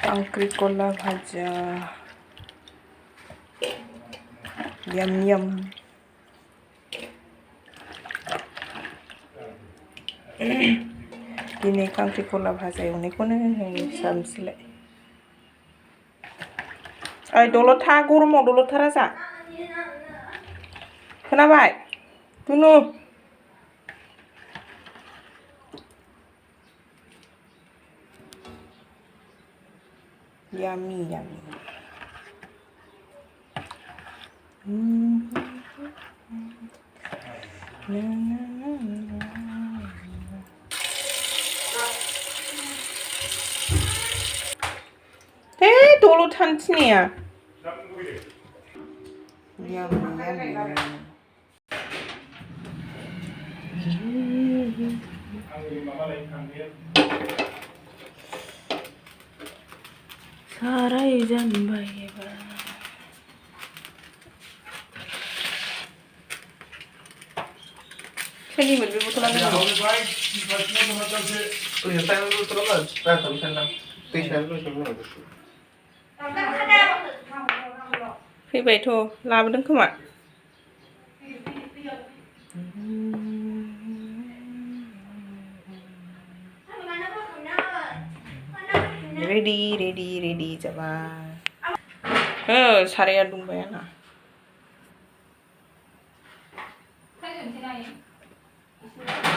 কাঁকড়িকলা ভাজা yam yam दिनै खांख्रिखला भाजा एवनायखौनो जानोसैलाय ओइ दलद था गरमाव दलद था राजा खोनाबाय दुनु यामी यामी दलद थानो थिननाया साराय जानबाय एबार सोरनिमोन बे बथला फैबायथ' लाबोदों खोमा रेडी रेडी रेडी जाबाय साराया दुंबाय आंना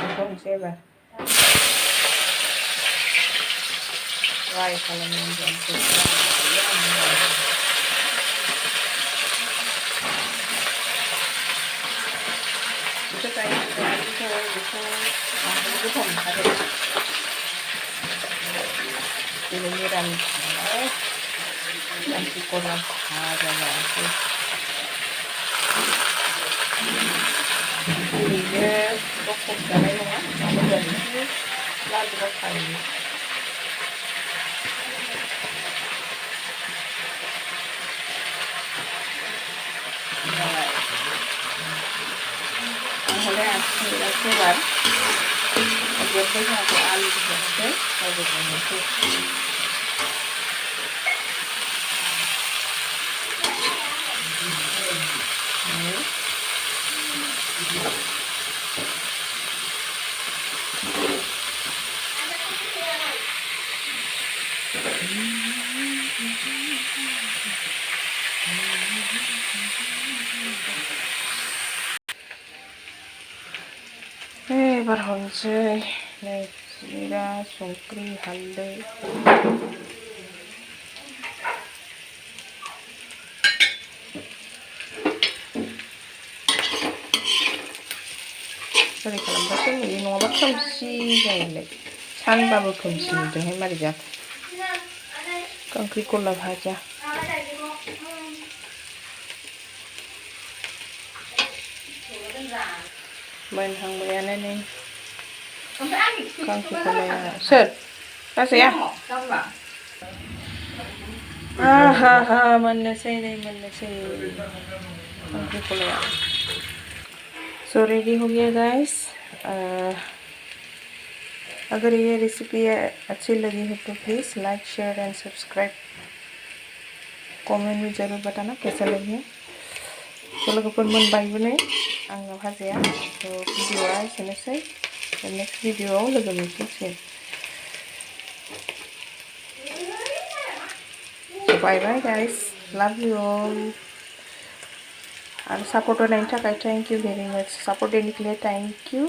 बेखौनोसै एबार फ्राय खालामनानै जानोसै गोथाव मोनखादों दिनै निरामिस नालाय खांख्रिखला भाजा जानोसै ओरैनो रखम जानाय नङा माबाजों लादु बाथानि एबार जोब्बाय जोंहाखौ आलु होनोसै गावबो एबार हरनोसै नै जिरा संख्रि हालदै ओरै खालामबासो नुयो नङाबा खोमसि जायोलाय सानबाबो खोमसि नुदोंहाय मारै जाखो खांख्रिखला भाजा मोनहांबायानो नै खांख्रिखलाया सोर राजाया आहा हा मोननोसै नै मोननोसै खांख्रिखलाया सो रेडी हो गया गाइस अगर ये रेसिपी अच्छी लगी हो तो please like share and subscribe comment में ज़रूर बताना कैसा लगे तो लोगोफोर मोनबायबो नै आंना भाजाया तो भिडिअआ एसेनोसै नेक्स्ट भिडिअआव लोगो मोनफिनसिगोन bye bye guys love you all और सपोर्ट होनायनि थाखाय thank you very much support देने के लिए थैंक यू